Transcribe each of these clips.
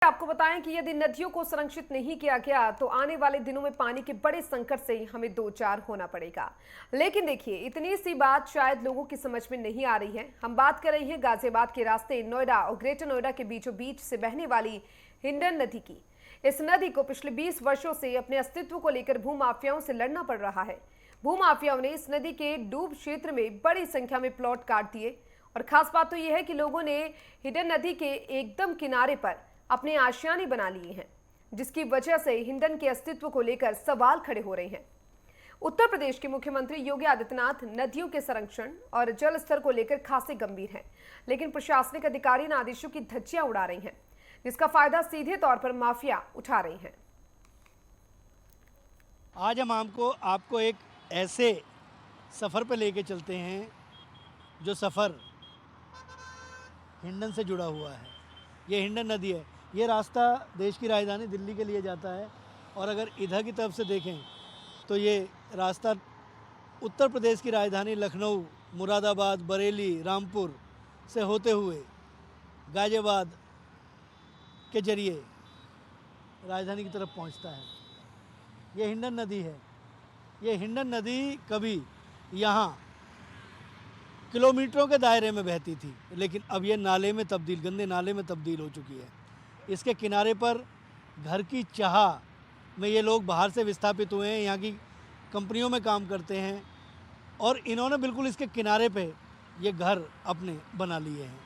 आपको बताएं कि यदि नदियों को संरक्षित नहीं किया गया तो आने वाले दिनों में पानी के बड़े संकट से हमें दो चार होना पड़ेगा। लेकिन देखिए, इतनी सी बात शायद लोगों की समझ में नहीं आ रही है। हम बात कर रहे हैं गाजियाबाद के रास्ते नोएडा और ग्रेटर नोएडा के बीचों बीच से बहने वाली हिंडन नदी की। इस नदी को पिछले 20 वर्षों से अपने अस्तित्व को लेकर भूमाफियाओं से लड़ना पड़ रहा है। भूमाफियाओं ने इस नदी के डूब क्षेत्र में बड़ी संख्या में प्लॉट काट दिए और खास बात तो यह है कि लोगों ने हिंडन नदी के एकदम किनारे पर अपने आशियाने बना लिए हैं, जिसकी वजह से हिंडन के अस्तित्व को लेकर सवाल खड़े हो रहे हैं। उत्तर प्रदेश के मुख्यमंत्री योगी आदित्यनाथ नदियों के संरक्षण और जल स्तर को लेकर खासे गंभीर हैं, लेकिन प्रशासनिक अधिकारी इन आदेशों की धज्जियां उड़ा रहे हैं, जिसका फायदा सीधे तौर पर माफिया उठा रहे हैं। आज हम आपको एक ऐसे सफ़र पर लेके चलते हैं जो सफ़र हिंडन से जुड़ा हुआ है। ये हिंडन नदी है। ये रास्ता देश की राजधानी दिल्ली के लिए जाता है और अगर इधर की तरफ से देखें तो ये रास्ता उत्तर प्रदेश की राजधानी लखनऊ, मुरादाबाद, बरेली, रामपुर से होते हुए गाजियाबाद के जरिए राजधानी की तरफ पहुंचता है। ये हिंडन नदी है। ये हिंडन नदी कभी यहाँ किलोमीटरों के दायरे में बहती थी, लेकिन अब ये नाले में तब्दील, गंदे नाले में तब्दील हो चुकी है। इसके किनारे पर घर की चाह में ये लोग बाहर से विस्थापित हुए हैं, यहाँ की कंपनियों में काम करते हैं और इन्होंने बिल्कुल इसके किनारे पे ये घर अपने बना लिए हैं।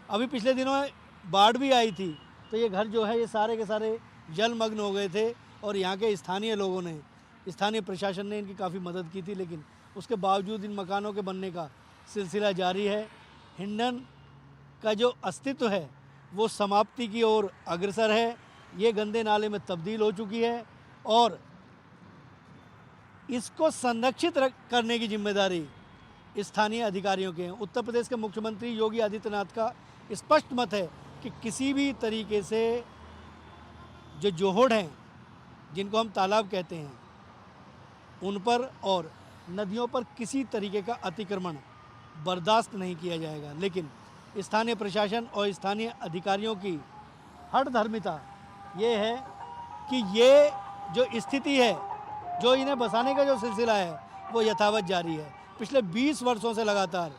अभी पिछले दिनों बाढ़ भी आई थी तो ये घर जो है ये सारे के सारे जलमग्न हो गए थे और यहाँ के स्थानीय लोगों ने, स्थानीय प्रशासन ने इनकी काफ़ी मदद की थी, लेकिन उसके बावजूद इन मकानों के बनने का सिलसिला जारी है। हिंडन का जो अस्तित्व है वो समाप्ति की ओर अग्रसर है। ये गंदे नाले में तब्दील हो चुकी है और इसको संरक्षित करने की जिम्मेदारी स्थानीय अधिकारियों के हैं। उत्तर प्रदेश के मुख्यमंत्री योगी आदित्यनाथ का स्पष्ट मत है कि किसी भी तरीके से जो जोहड़ हैं, जिनको हम तालाब कहते हैं, उन पर और नदियों पर किसी तरीके का अतिक्रमण बर्दाश्त नहीं किया जाएगा। लेकिन स्थानीय प्रशासन और स्थानीय अधिकारियों की हठधर्मिता ये है कि ये जो स्थिति है, जो इन्हें बसाने का जो सिलसिला है वो यथावत जारी है। पिछले 20 वर्षों से लगातार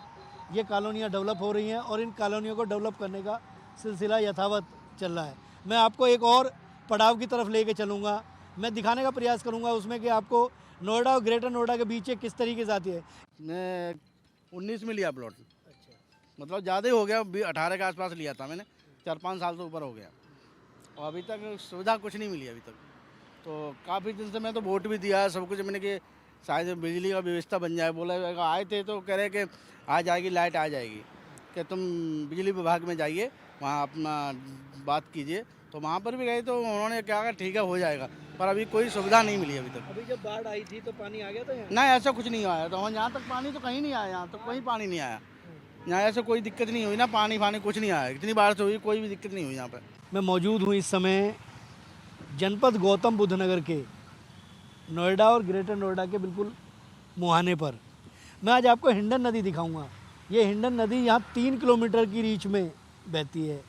ये कॉलोनियाँ डेवलप हो रही हैं और इन कॉलोनियों को डेवलप करने का सिलसिला यथावत चल रहा है। मैं आपको एक और पड़ाव की तरफ लेके चलूँगा। मैं दिखाने का प्रयास करूँगा उसमें कि आपको नोएडा और ग्रेटर नोएडा के बीच किस तरीके से आती है। मैं 19 में लिया प्लॉट। अच्छा। मतलब ज़्यादा ही हो गया, 18 के आसपास लिया था मैंने, 4-5 साल से ऊपर हो गया और अभी तक सुविधा कुछ नहीं मिली अभी तक। तो काफ़ी दिन से मैं तो वोट भी दिया है, सब कुछ मैंने कि शायद बिजली का व्यवस्था बन जाए। बोला आए थे तो कह रहे कि आ जाएगी, लाइट आ जाएगी, कि तुम बिजली विभाग में जाइए, वहाँ अपना बात कीजिए। तो वहाँ पर भी गए तो उन्होंने क्या कहा, ठीक है हो जाएगा, पर अभी कोई सुविधा नहीं मिली अभी तक। अभी जब बाढ़ आई थी तो पानी आ गया था यहाँ? नहीं, ऐसा कुछ नहीं आया। तो यहाँ तक पानी तो कहीं नहीं आया, यहाँ तक कहीं पानी नहीं आया। यहाँ ऐसे कोई दिक्कत नहीं हुई ना, पानी कुछ नहीं आया। इतनी बारिश हुई, कोई भी दिक्कत नहीं हुई यहाँ पर। मैं मौजूद हूँ इस समय जनपद गौतम बुद्ध नगर के नोएडा और ग्रेटर नोएडा के बिल्कुल मुहाने पर। मैं आज आपको हिंडन नदी दिखाऊंगा। ये हिंडन नदी यहाँ 3 किलोमीटर की रीच में बहती है।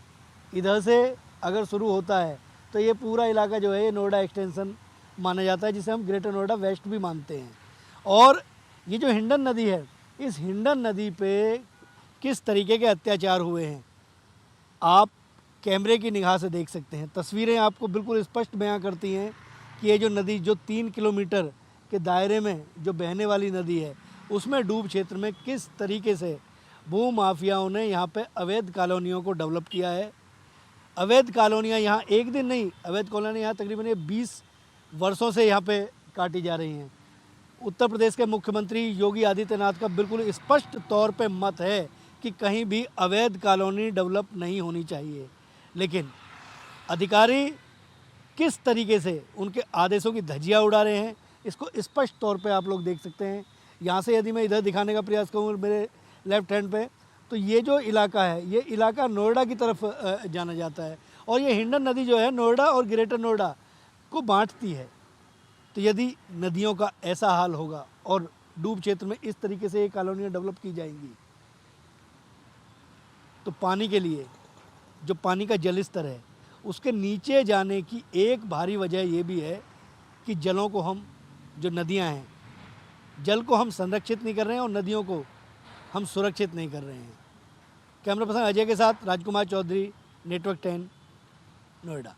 इधर से अगर शुरू होता है तो ये पूरा इलाका जो है ये नोएडा एक्सटेंशन माना जाता है, जिसे हम ग्रेटर नोएडा वेस्ट भी मानते हैं। और ये जो हिंडन नदी है, इस हिंडन नदी पे किस तरीके के अत्याचार हुए हैं आप कैमरे की निगाह से देख सकते हैं। तस्वीरें आपको बिल्कुल स्पष्ट बयां करती हैं कि ये जो नदी जो 3 किलोमीटर के दायरे में जो बहने वाली नदी है, उसमें डूब क्षेत्र में किस तरीके से भू माफियाओं ने यहाँ पे अवैध कॉलोनियों को डेवलप किया है। अवैध कॉलोनियाँ यहाँ एक दिन नहीं, अवैध कॉलोनियाँ यहाँ तकरीबन 20 वर्षों से यहाँ पे काटी जा रही हैं। उत्तर प्रदेश के मुख्यमंत्री योगी आदित्यनाथ का बिल्कुल स्पष्ट तौर पे मत है कि कहीं भी अवैध कॉलोनी डेवलप नहीं होनी चाहिए, लेकिन अधिकारी किस तरीके से उनके आदेशों की धज्जियाँ उड़ा रहे हैं, इसको स्पष्ट तौर पे आप लोग देख सकते हैं। यहाँ से यदि मैं इधर दिखाने का प्रयास करूँ मेरे लेफ्ट हैंड पे, तो ये जो इलाका है ये इलाका नोएडा की तरफ जाना जाता है और ये हिंडन नदी जो है नोएडा और ग्रेटर नोएडा को बांटती है। तो यदि नदियों का ऐसा हाल होगा और डूब क्षेत्र में इस तरीके से ये कॉलोनियाँ डेवलप की जाएंगी तो पानी के लिए जो पानी का जल स्तर है उसके नीचे जाने की एक भारी वजह ये भी है कि जलों को हम, जो नदियां हैं, जल को हम संरक्षित नहीं कर रहे हैं और नदियों को हम सुरक्षित नहीं कर रहे हैं। कैमरा पर्सन अजय के साथ राजकुमार चौधरी, नेटवर्क 10, नोएडा।